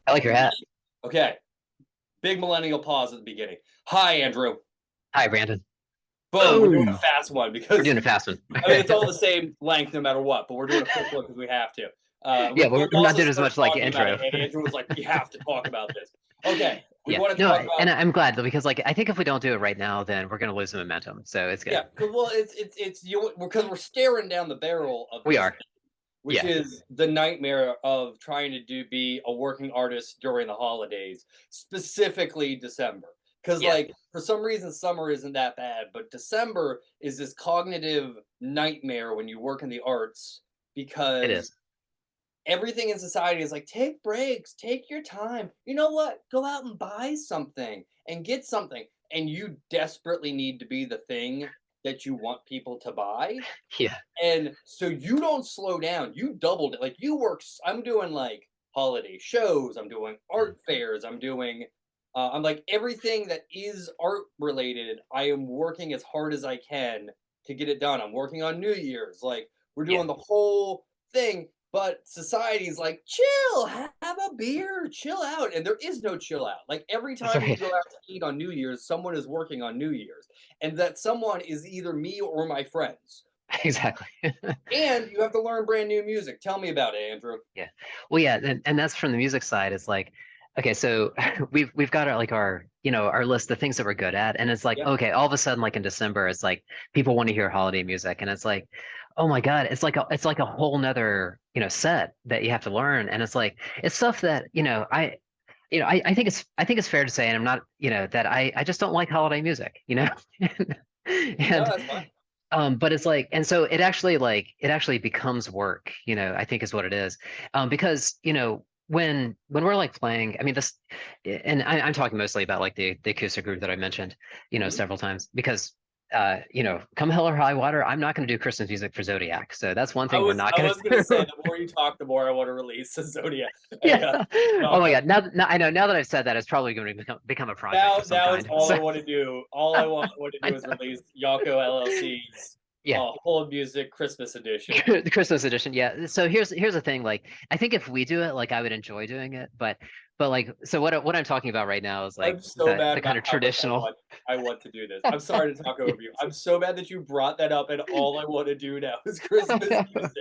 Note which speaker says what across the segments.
Speaker 1: I like your hat.
Speaker 2: Okay, big millennial pause at the beginning. Hi, Andrew.
Speaker 1: Hi, Brandon.
Speaker 2: Boom, we're doing a
Speaker 1: Boom.
Speaker 2: fast one
Speaker 1: We're
Speaker 2: because
Speaker 1: doing a fast one.
Speaker 2: I mean it's all the same length no matter what, but we're doing a quick one because we have to.
Speaker 1: Yeah,
Speaker 2: We
Speaker 1: we're not
Speaker 2: also
Speaker 1: doing as
Speaker 2: started
Speaker 1: much like
Speaker 2: talking about
Speaker 1: intro.
Speaker 2: it, and Andrew was like, "We have to talk about this." Okay, we
Speaker 1: Yeah,
Speaker 2: want to
Speaker 1: no,
Speaker 2: talk about.
Speaker 1: and I'm glad though, because like I think if we don't do it right now, then we're gonna lose the momentum. So it's good.
Speaker 2: Yeah, well, it's you because we're staring down the barrel of
Speaker 1: We
Speaker 2: this,
Speaker 1: are.
Speaker 2: which
Speaker 1: Yeah.
Speaker 2: is the nightmare of trying to be a working artist during the holidays, specifically December. Because
Speaker 1: Yeah.
Speaker 2: like for some reason summer isn't that bad, but December is this cognitive nightmare when you work in the arts
Speaker 1: It
Speaker 2: because
Speaker 1: is.
Speaker 2: everything in society is like take breaks, take your time. You know what? Go out and buy something and get something. And you desperately need to be the thing that you want people to buy.
Speaker 1: Yeah.
Speaker 2: And so you don't slow down. You doubled it. Like you work. I'm doing like holiday shows. I'm doing
Speaker 1: Mhm.
Speaker 2: art fairs. I'm like everything that is art related. I am working as hard as I can to get it done. I'm working on New Year's. Like we're
Speaker 1: Yeah.
Speaker 2: doing the whole thing. But society's like, chill, have a beer, chill out. And there is no chill out. Like every
Speaker 1: That's
Speaker 2: time we
Speaker 1: right.
Speaker 2: go out to eat on New Year's, someone is working on New Year's. And that someone is either me or my friends.
Speaker 1: Exactly.
Speaker 2: And you have to learn brand new music. Tell me about it, Andrew.
Speaker 1: Yeah. Well, yeah, and that's from the music side. It's like, okay, so we've got our like our our list of things that we're good at, and it's like,
Speaker 2: Yep.
Speaker 1: okay, all of a sudden, like in December, it's like people want to hear holiday music, and it's like, oh my God, it's like a whole nother set that you have to learn, and it's like it's stuff that I think it's fair to say, and I'm not that I just don't like holiday music,
Speaker 2: No,
Speaker 1: and
Speaker 2: that's fine.
Speaker 1: but it's like, and so it actually becomes work, I think is what it is. Because, when we're like playing, I mean, and I'm talking mostly about like the acoustic group that I mentioned,
Speaker 2: Mhm.
Speaker 1: several times because, come hell or high water, I'm not going to do Christmas music for Zodiac. So that's one
Speaker 2: I
Speaker 1: thing we're
Speaker 2: was
Speaker 1: not
Speaker 2: I
Speaker 1: going
Speaker 2: was gonna
Speaker 1: to
Speaker 2: say
Speaker 1: do.
Speaker 2: the more you talk, the more I want to release a Zodiac.
Speaker 1: Yeah.
Speaker 2: A
Speaker 1: Oh my
Speaker 2: Yonko.
Speaker 1: God. Now I know, now that I've said that, it's probably going to become a project
Speaker 2: Now
Speaker 1: of some
Speaker 2: now it's
Speaker 1: kind.
Speaker 2: all I
Speaker 1: So
Speaker 2: want to do. All I want to
Speaker 1: I
Speaker 2: do is release Yonko LLC's
Speaker 1: yeah.
Speaker 2: whole music Christmas edition.
Speaker 1: The Christmas edition, yeah. So here's the thing. Like, I think if we do it, like, I would enjoy doing it. But like, so what I'm talking about right now is like
Speaker 2: I'm so
Speaker 1: the
Speaker 2: mad
Speaker 1: kind
Speaker 2: about
Speaker 1: of
Speaker 2: how much
Speaker 1: traditional.
Speaker 2: I want to do this. I'm sorry to talk over you. I'm so mad that you brought that up, and all I want to do now is Christmas music.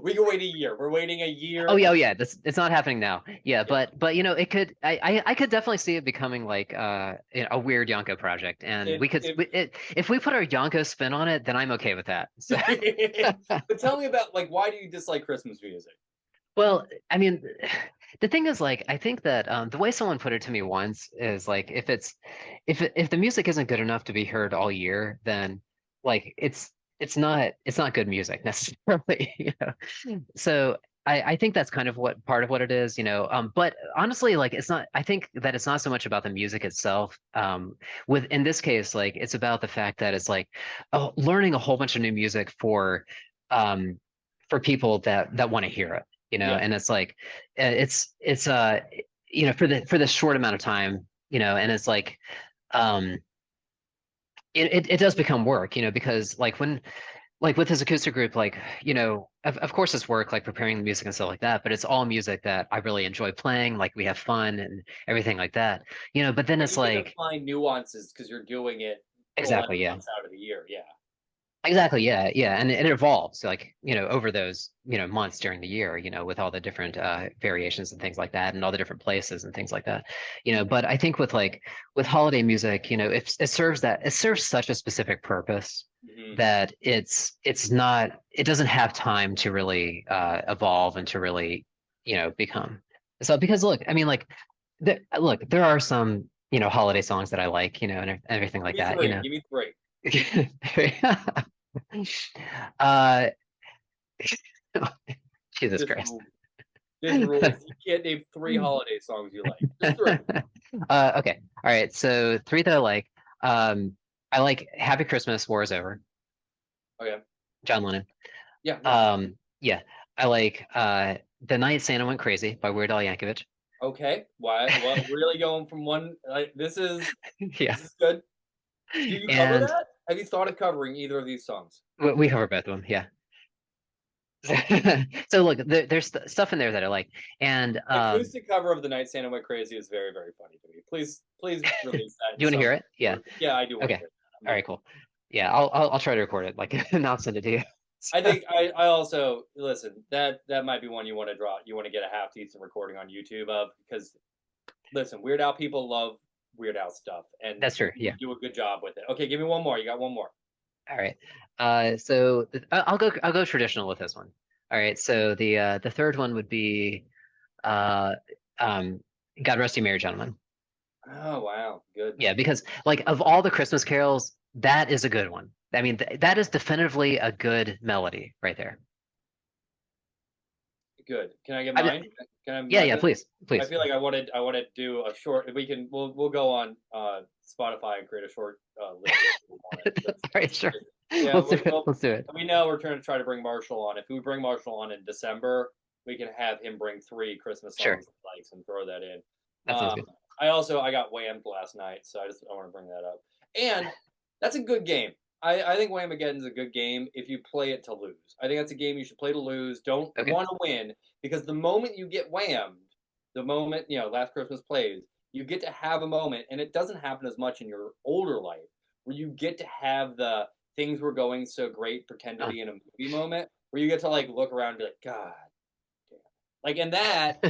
Speaker 2: We can wait a year. We're waiting a
Speaker 1: Oh
Speaker 2: year.
Speaker 1: yeah, oh yeah. This it's not happening now. Yeah,
Speaker 2: Yeah.
Speaker 1: but it could. I could definitely see it becoming like a weird Yonko project, and
Speaker 2: It,
Speaker 1: if we put our Yonko spin on it, then I'm okay with that. So.
Speaker 2: but tell me about like why do you dislike Christmas music?
Speaker 1: Well, I mean, the thing is, like, I think that the way someone put it to me once is like, if the music isn't good enough to be heard all year, then like it's not good music necessarily, So I think that's kind of what part of what it is. But honestly, like, it's not. I think that it's not so much about the music itself. With in this case, like, it's about the fact that it's like, learning a whole bunch of new music um for people that want to hear it
Speaker 2: Yeah.
Speaker 1: and it's like for the short amount of time, and it's like um it does become work, because like when like with this acoustic group, like, of course it's work, like preparing the music and stuff like that, but it's all music that I really enjoy playing, like we have fun and everything like that, but then
Speaker 2: And
Speaker 1: it's
Speaker 2: you get to
Speaker 1: like
Speaker 2: find nuances because you're doing it 11
Speaker 1: exactly, yeah.
Speaker 2: months out of the year. Yeah.
Speaker 1: Exactly, yeah, yeah, and it evolves like over those months during the year, with all the different variations and things like that, and all the different places and things like that, But I think with holiday music, it serves such a specific purpose
Speaker 2: Hmm.
Speaker 1: that it doesn't have time to really evolve and to really become. So because look, I mean, like there are some holiday songs that I like, and everything
Speaker 2: Give
Speaker 1: like
Speaker 2: me
Speaker 1: that,
Speaker 2: three. Give me three.
Speaker 1: Uh, Jesus
Speaker 2: This
Speaker 1: Christ.
Speaker 2: rule. This rules. You can't name three holiday songs you like. Just three.
Speaker 1: Okay. All right. So three that I like. I like Happy Christmas, War is Over,
Speaker 2: Okay.
Speaker 1: John Lennon.
Speaker 2: Yeah. Yeah.
Speaker 1: Yeah. I like The Night Santa Went Crazy by Weird Al Yankovic.
Speaker 2: Okay. Why? What? Really going from one? Like,
Speaker 1: Yeah.
Speaker 2: this is good. Do you cover
Speaker 1: And
Speaker 2: that? Have you thought of covering either of these songs?
Speaker 1: we cover both of them. Yeah. So look, there's stuff in there that I like, and
Speaker 2: Acoustic cover of "The Night Santa Went Crazy" is very, very funny to me. Please release that
Speaker 1: do
Speaker 2: in
Speaker 1: you want to
Speaker 2: some
Speaker 1: hear it? Yeah.
Speaker 2: form. Yeah, I do want to
Speaker 1: Okay.
Speaker 2: hear that. I'm
Speaker 1: All
Speaker 2: very
Speaker 1: right. Cool. Yeah. I'll try to record it, like, and I'll send it to you.
Speaker 2: I think I also listen, that might be one you want to draw. You want to get a half decent recording on YouTube of, because listen, Weird Al people love Weird Al stuff, and
Speaker 1: That's true.
Speaker 2: you
Speaker 1: Yeah.
Speaker 2: do a good job with it. Okay, give me one more. You got one more.
Speaker 1: All right. So I'll go traditional with this one. All right. So the third one would be uh um God Rest You Merry Gentlemen.
Speaker 2: Oh wow, good.
Speaker 1: Yeah, because like of all the Christmas carols, that is a good one. I mean, that is definitively a good melody right there.
Speaker 2: Good. Can I get
Speaker 1: I,
Speaker 2: mine? Can I have
Speaker 1: yeah,
Speaker 2: my
Speaker 1: yeah,
Speaker 2: bit?
Speaker 1: please,
Speaker 2: I
Speaker 1: please.
Speaker 2: feel like I wanted to do a short. We'll go on Spotify and create a short list if we want it.
Speaker 1: All right, sure.
Speaker 2: Yeah,
Speaker 1: Let's do it.
Speaker 2: well,
Speaker 1: Let's do it.
Speaker 2: we know we're trying to bring Marshall on. If we bring Marshall on in December, we can have him bring 3 Christmas
Speaker 1: Sure.
Speaker 2: songs he likes and throw that in.
Speaker 1: That sounds good.
Speaker 2: I got whammed last night, so I want to bring that up. And that's a good game. I think Whamageddon's a good game if you play it to lose. I think that's a game you should play to lose. Don't
Speaker 1: Okay.
Speaker 2: want to win, because the moment you get whammed, the moment Last Christmas plays, you get to have a moment, and it doesn't happen as much in your older life, where you get to have the things were going so great, pretend to
Speaker 1: Uh,
Speaker 2: be in a movie moment, where you get to like look around and be like, God damn. Like, and that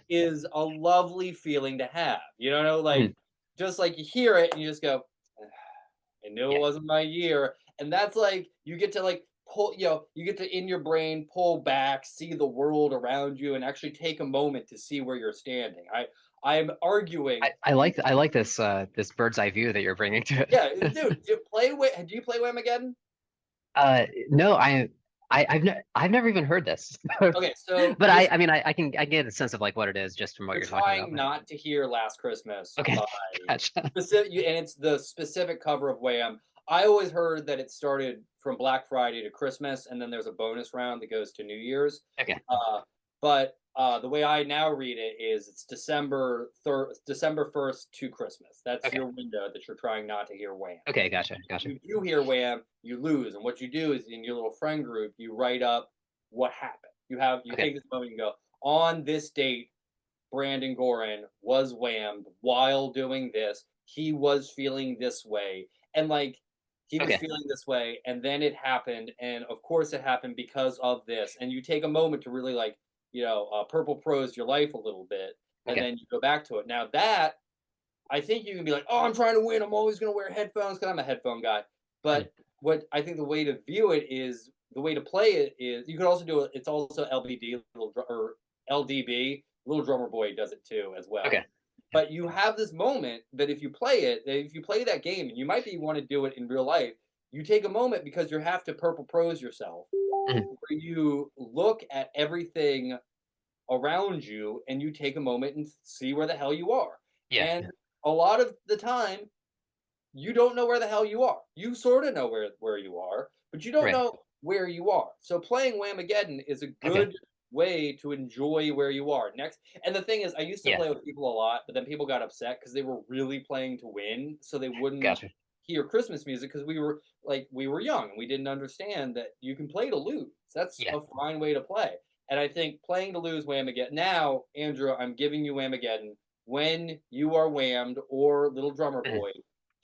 Speaker 2: is a lovely feeling to have. You know, like
Speaker 1: mhm,
Speaker 2: just like you hear it and you just go, I knew it
Speaker 1: yeah.
Speaker 2: wasn't my year. And that's like you get to like pull, you get to in your brain pull back, see the world around you, and actually take a moment to see where you're standing. I'm arguing.
Speaker 1: I like this this bird's eye view that you're bringing to
Speaker 2: Yeah,
Speaker 1: it.
Speaker 2: dude, do you play Whamageddon?
Speaker 1: No, I've never even heard this.
Speaker 2: Okay, so
Speaker 1: But
Speaker 2: this
Speaker 1: I mean I get a sense of like what it is just from what
Speaker 2: you're
Speaker 1: you're talking about.
Speaker 2: trying not to hear Last Christmas
Speaker 1: Okay.
Speaker 2: by
Speaker 1: Gotcha.
Speaker 2: specific, and it's the specific cover of Wham. I always heard that it started from Black Friday to Christmas, and then there's a bonus round that goes to New Year's.
Speaker 1: Okay.
Speaker 2: But the way I now read it is it's December 1st to Christmas. That's
Speaker 1: Okay.
Speaker 2: your window that you're trying not to hear Wham.
Speaker 1: Okay, gotcha.
Speaker 2: If
Speaker 1: Gotcha.
Speaker 2: you do hear Wham, you lose. And what you do is in your little friend group, you write up what happened. You
Speaker 1: Okay.
Speaker 2: take this moment and go, on this date, Brandon Gorin was whammed while doing this. He was feeling this way. And like he was
Speaker 1: Okay.
Speaker 2: feeling this way, and then it happened. And of course, it happened because of this. And you take a moment to really like, purple prose your life a little bit, and
Speaker 1: Okay.
Speaker 2: then you go back to it. Now, that I think you can be like, oh, I'm trying to win. I'm always going to wear headphones because I'm a headphone guy.
Speaker 1: Mm,
Speaker 2: But what I think the way to view it is the way to play it is you could also do it. It's also LBD or LDB. Little Drummer Boy does it too as well.
Speaker 1: okay.
Speaker 2: But you have this moment that if you play it, if you play that game, and you might be want to do it in real life, you take a moment because you have to purple prose yourself,
Speaker 1: Mhm.
Speaker 2: where you look at everything around you and you take a moment and see where the hell you are.
Speaker 1: Yeah.
Speaker 2: And
Speaker 1: Yeah.
Speaker 2: a lot of the time, you don't know where the hell you are. You sort of know where you are, but you don't
Speaker 1: Right.
Speaker 2: know where you are. So playing Whamageddon is a
Speaker 1: Okay.
Speaker 2: good way to enjoy where you are. Next, and the thing is, I used to
Speaker 1: Yeah.
Speaker 2: play with people a lot, but then people got upset because they were really playing to win, so they wouldn't
Speaker 1: Gotcha.
Speaker 2: hear Christmas music because we were young and we didn't understand that you can play to lose. That's
Speaker 1: Yeah.
Speaker 2: a fine way to play. And I think playing to lose Whamageddon. Now, Andrew, I'm giving you Whamageddon. When you are whammed or Little Drummer
Speaker 1: Mhm.
Speaker 2: Boy,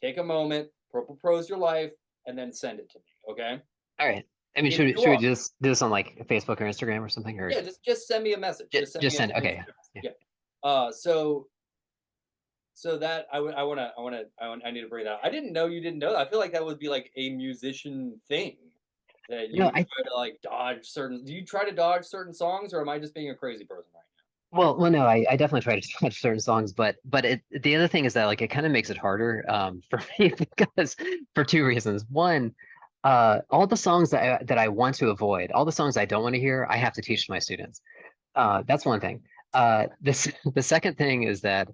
Speaker 2: take a moment, purple prose your life, and then send it to me. Okay?
Speaker 1: All right. I mean,
Speaker 2: If you
Speaker 1: should we
Speaker 2: are,
Speaker 1: just do this on like Facebook or Instagram or something, or
Speaker 2: yeah, just send me a message. Just send
Speaker 1: just
Speaker 2: me an
Speaker 1: send? Okay.
Speaker 2: Instagram message.
Speaker 1: Yeah.
Speaker 2: Yeah. So that I need to bring that up. I didn't know you didn't know that. I feel like that would be like a musician thing that you
Speaker 1: No,
Speaker 2: would try to like dodge certain. Do you try to dodge certain songs, or am I just being a crazy person right
Speaker 1: well, no, I definitely try to touch certain songs, but the other thing is that like it kind of makes it harder for me because for two reasons. One, all the songs that I want to avoid, all the songs I don't want to hear, I have to teach my students. That's one thing. This the second thing is that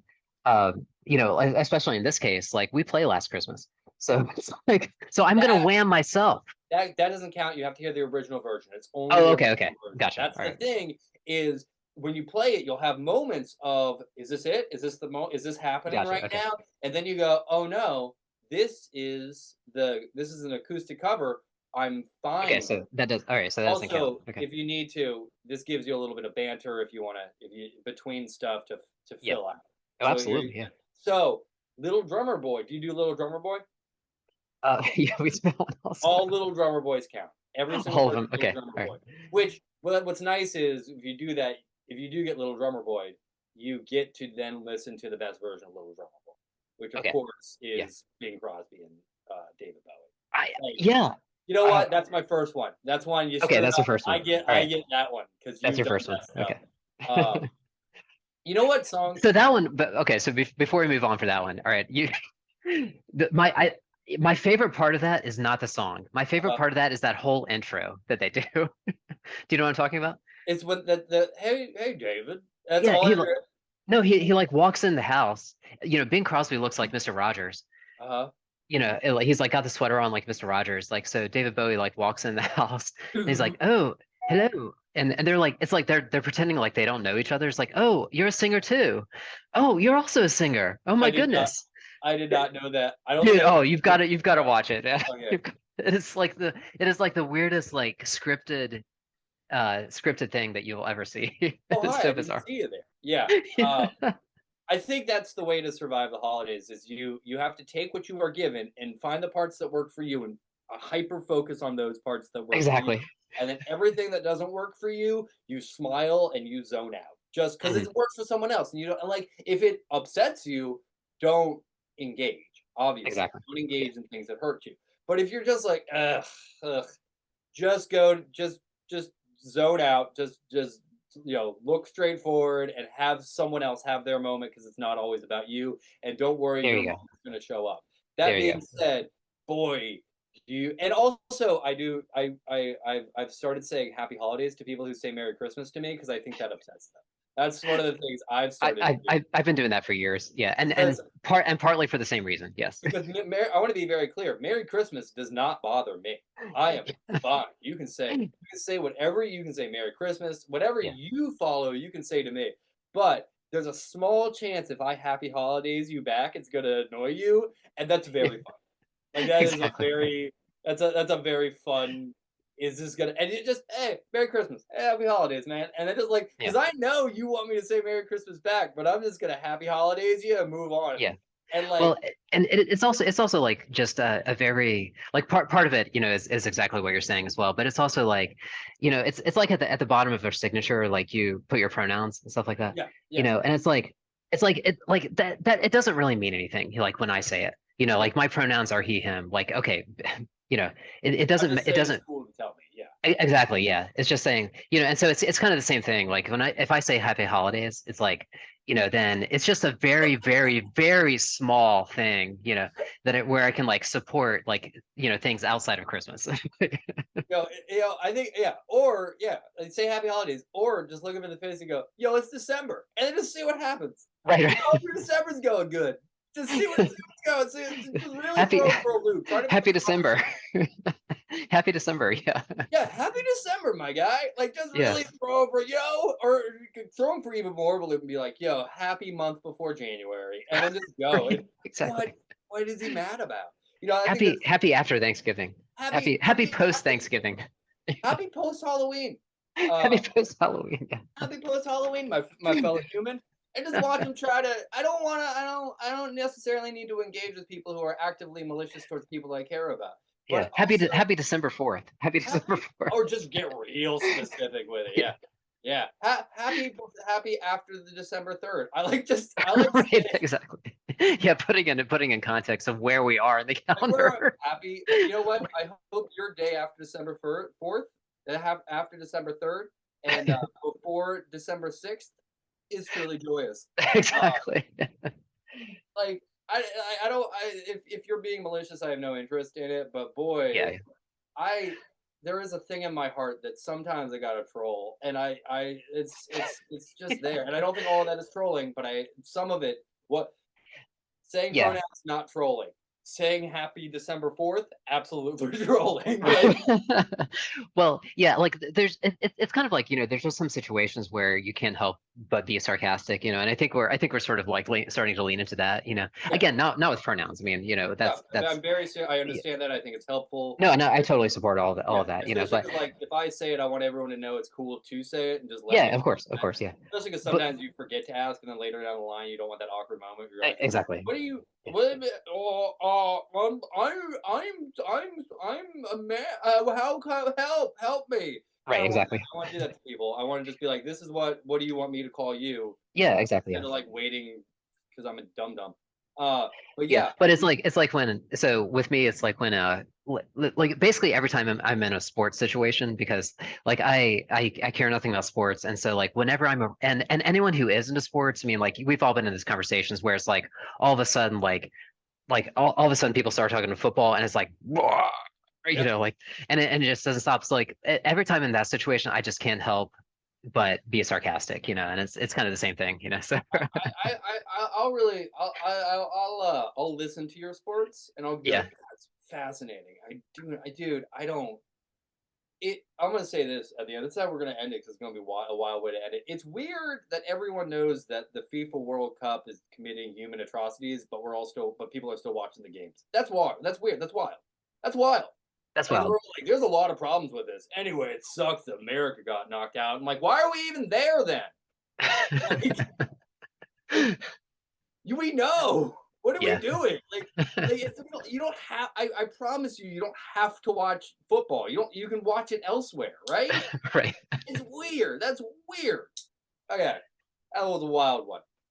Speaker 1: especially in this case, like we play Last Christmas, so it's like so I'm
Speaker 2: now?
Speaker 1: gonna wham myself.
Speaker 2: That doesn't count. You have to hear the original version. It's only
Speaker 1: Oh,
Speaker 2: the
Speaker 1: okay, okay,
Speaker 2: original version.
Speaker 1: gotcha.
Speaker 2: That's
Speaker 1: All
Speaker 2: the
Speaker 1: right,
Speaker 2: thing is when you play it, you'll have moments of, is this it? Is this is this happening
Speaker 1: gotcha.
Speaker 2: right
Speaker 1: Okay,
Speaker 2: now? And then you go, oh no, this is an acoustic cover I'm fine
Speaker 1: Okay,
Speaker 2: with.
Speaker 1: so that does all right, so that doesn't count.
Speaker 2: Also,
Speaker 1: Okay.
Speaker 2: if you need to, this gives you a little bit of banter if you want to, if you between stuff to
Speaker 1: Yeah.
Speaker 2: fill out.
Speaker 1: Oh,
Speaker 2: So here,
Speaker 1: absolutely. Yeah.
Speaker 2: so Little Drummer Boy. Do you do Little Drummer Boy?
Speaker 1: Yeah, we spent one also.
Speaker 2: All Little Drummer Boys count. Every single
Speaker 1: All of
Speaker 2: person,
Speaker 1: them.
Speaker 2: Little
Speaker 1: Okay.
Speaker 2: Drummer
Speaker 1: All right.
Speaker 2: Boy. Which, well, what's nice is if you do that, if you do get Little Drummer Boy, you get to then listen to the best version of Little Drummer Boy, which of
Speaker 1: Okay.
Speaker 2: course
Speaker 1: Yeah.
Speaker 2: is Bing Crosby and David
Speaker 1: I
Speaker 2: Bowie. Like,
Speaker 1: yeah.
Speaker 2: you know
Speaker 1: Uh,
Speaker 2: what? That's my first one. That's one you
Speaker 1: okay,
Speaker 2: screwed
Speaker 1: that's the
Speaker 2: up.
Speaker 1: first one. All
Speaker 2: I
Speaker 1: right.
Speaker 2: get that one because
Speaker 1: That's
Speaker 2: you've
Speaker 1: your
Speaker 2: done
Speaker 1: first one.
Speaker 2: that stuff.
Speaker 1: Okay.
Speaker 2: Um, you know what song?
Speaker 1: So that one, but okay, so before we move on for that one, all right, my favorite part of that is not the song. My favorite
Speaker 2: Uh,
Speaker 1: part of that is that whole intro that they do. Do you know what I'm talking about?
Speaker 2: it's when the hey David. That's
Speaker 1: Yeah,
Speaker 2: all I hear.
Speaker 1: no, he like walks in the house. Bing Crosby looks like Mr. Rogers.
Speaker 2: Uh
Speaker 1: He's like got the sweater on like Mr. Rogers. Like so David Bowie like walks in the house and he's
Speaker 2: huh.
Speaker 1: like, "Oh, hello." And they're like it's like they're pretending like they don't know each other. It's like, "Oh, you're a singer too. Oh, you're also a singer. Oh
Speaker 2: I
Speaker 1: my
Speaker 2: did not.
Speaker 1: goodness."
Speaker 2: I did not know that. I don't think
Speaker 1: Dude,
Speaker 2: I've
Speaker 1: oh,
Speaker 2: ever seen
Speaker 1: you've got to
Speaker 2: that.
Speaker 1: watch it. Yeah.
Speaker 2: Okay.
Speaker 1: It is like the weirdest like scripted thing that you'll ever see.
Speaker 2: Oh,
Speaker 1: It's
Speaker 2: hi.
Speaker 1: so
Speaker 2: I didn't
Speaker 1: bizarre.
Speaker 2: see you there. Yeah.
Speaker 1: Yeah.
Speaker 2: I think that's the way to survive the holidays. Is you have to take what you are given and find the parts that work for you and hyper focus on those parts that work for you.
Speaker 1: Exactly.
Speaker 2: And then everything that doesn't work for you, you smile and you zone out just because
Speaker 1: Mhm.
Speaker 2: it works for someone else. And you don't and like if it upsets you, don't engage. Obviously,
Speaker 1: Exactly.
Speaker 2: don't
Speaker 1: Yeah.
Speaker 2: engage in things that hurt you. But if you're just like, ugh, just go just zone out, just look straight forward and have someone else have their moment because it's not always about you, and don't worry,
Speaker 1: There
Speaker 2: your
Speaker 1: you go.
Speaker 2: moment's going to show up. That
Speaker 1: There you
Speaker 2: being
Speaker 1: go.
Speaker 2: said, boy, do you. And also I do I've started saying happy holidays to people who say merry Christmas to me because I think that upsets them. That's one of the things I've started to do
Speaker 1: I've been doing that for years. Yeah, and
Speaker 2: because
Speaker 1: partly for the same reason. Yes.
Speaker 2: I want to be very clear. Merry Christmas does not bother me. I am fine. You can say whatever you can say. Merry Christmas, whatever
Speaker 1: Yeah.
Speaker 2: you follow, you can say to me. But there's a small chance if I Happy Holidays you back, it's gonna annoy you, and that's very fun. Like that is a
Speaker 1: Exactly.
Speaker 2: very that's a very fun. Is this gonna and you just hey Merry Christmas, hey, Happy Holidays, man, and then just like
Speaker 1: Yeah.
Speaker 2: because I know you want me to say Merry Christmas back, but I'm just gonna Happy Holidays you and move on,
Speaker 1: Yeah.
Speaker 2: and
Speaker 1: Well,
Speaker 2: like
Speaker 1: and it's also like just a very like part of it, is exactly what you're saying as well. But it's also like, it's like at the bottom of their signature, like you put your pronouns and stuff like that.
Speaker 2: yeah yeah
Speaker 1: And it's like that it doesn't really mean anything. Like when I say it,
Speaker 2: yeah.
Speaker 1: like my pronouns are he, him. Like okay,
Speaker 2: I'm just
Speaker 1: it
Speaker 2: saying it's
Speaker 1: doesn't
Speaker 2: cool to tell me. Yeah.
Speaker 1: exactly, yeah. It's just saying, and so it's kind of the same thing. Like if I say happy holidays, it's like, then it's just a very, very, very small thing, where I can like support like, things outside of Christmas.
Speaker 2: I think yeah, or yeah, like, say Happy Holidays, or just look him in the face and go, "Yo, it's December," and then just see what happens.
Speaker 1: Right,
Speaker 2: You know,
Speaker 1: right.
Speaker 2: if your December's going good, just see what's going. Just really
Speaker 1: Happy
Speaker 2: throw it for a loop. Try to make
Speaker 1: Happy
Speaker 2: him
Speaker 1: December. Happy December, yeah.
Speaker 2: yeah, Happy December, my guy. Like, just
Speaker 1: Yeah.
Speaker 2: really throw him for or you could throw him for even more of a loop and be like, "Yo, happy month before January," and then just go.
Speaker 1: Right.
Speaker 2: And what
Speaker 1: Exactly.
Speaker 2: what is he mad about? I think
Speaker 1: Happy after Thanksgiving. Happy post Thanksgiving.
Speaker 2: happy post Halloween.
Speaker 1: Happy post Halloween. Yeah.
Speaker 2: Happy post Halloween, my fellow human. And just watch them try to. I don't want to. I don't necessarily need to engage with people who are actively malicious towards people I care about.
Speaker 1: Yeah.
Speaker 2: But also
Speaker 1: Happy December 4th. Happy December
Speaker 2: happy,
Speaker 1: 4th.
Speaker 2: or just get real specific with it.
Speaker 1: Yeah.
Speaker 2: Yeah, yeah. Happy after the December 3rd. I like
Speaker 1: Right,
Speaker 2: saying
Speaker 1: exactly. Yeah, putting in context of where we are in the
Speaker 2: like we're
Speaker 1: calendar.
Speaker 2: happy. You know what? I hope your day after December 4th, that have after December 3rd, and before December 6th is truly joyous. Uh,
Speaker 1: Exactly.
Speaker 2: like I don't if you're being malicious, I have no interest in it. But boy,
Speaker 1: Yeah.
Speaker 2: I there is a thing in my heart that sometimes I gotta troll, and I it's just there, and I don't think all of that is trolling, but I some of it what saying
Speaker 1: Yeah.
Speaker 2: pronouns not trolling. saying happy December 4th, absolutely trolling.
Speaker 1: Right.
Speaker 2: Like,
Speaker 1: Well, yeah, like there's it's kind of like, there's just some situations where you can't help but be sarcastic, and I think we're sort of like starting to lean into that,
Speaker 2: yeah,
Speaker 1: Again, not with pronouns. I mean,
Speaker 2: yeah.
Speaker 1: that's
Speaker 2: I'm very I
Speaker 1: yeah.
Speaker 2: understand that. I think it's helpful.
Speaker 1: No, no, I totally support all
Speaker 2: Yeah,
Speaker 1: of that,
Speaker 2: especially
Speaker 1: but
Speaker 2: because like if I say it, I want everyone to know it's cool to say it and just let
Speaker 1: yeah,
Speaker 2: me.
Speaker 1: of course, yeah.
Speaker 2: Especially because
Speaker 1: But
Speaker 2: sometimes you forget to ask, and then later down the line, you don't want that awkward moment. Where you're like,
Speaker 1: exactly.
Speaker 2: "What are you?
Speaker 1: Yeah.
Speaker 2: What? I'm a man. Help me!" I
Speaker 1: Right,
Speaker 2: don't want that.
Speaker 1: exactly.
Speaker 2: I want to do that to people. I want to just be like, "This is what do you want me to call you?"
Speaker 1: Yeah, exactly.
Speaker 2: Instead
Speaker 1: Yeah.
Speaker 2: of like waiting because I'm a dum dum. But
Speaker 1: Yeah,
Speaker 2: yeah,
Speaker 1: but it's like when so with me it's like when like basically every time I'm in a sports situation because like I care nothing about sports, and so like whenever and anyone who is into sports, I mean, like we've all been in these conversations where it's like all of a sudden like all of a sudden people start talking to football and it's like "Whoa,"
Speaker 2: yeah.
Speaker 1: like and it just doesn't stop. So like every time in that situation I just can't help but be sarcastic, and it's kind of the same thing, so
Speaker 2: I'll really, I'll listen to your sports and I'll be
Speaker 1: yeah.
Speaker 2: like, that's fascinating. Dude, I don't. I'm gonna say this at the end. That's how we're gonna end it because it's gonna be a wild way to end it. It's weird that everyone knows that the FIFA World Cup is committing human atrocities, but people are still watching the games. That's wild. That's weird. That's wild. That's wild.
Speaker 1: That's
Speaker 2: And
Speaker 1: wild.
Speaker 2: we're like, there's a lot of problems with this. Anyway, it sucks that America got knocked out. I'm like, why are we even there then? Like, we know. What are we
Speaker 1: Yeah.
Speaker 2: doing? You don't have. I promise you, you don't have to watch football. You don't. You can watch it elsewhere, right?
Speaker 1: Right.
Speaker 2: It's weird. That's weird. Okay, that was a wild one.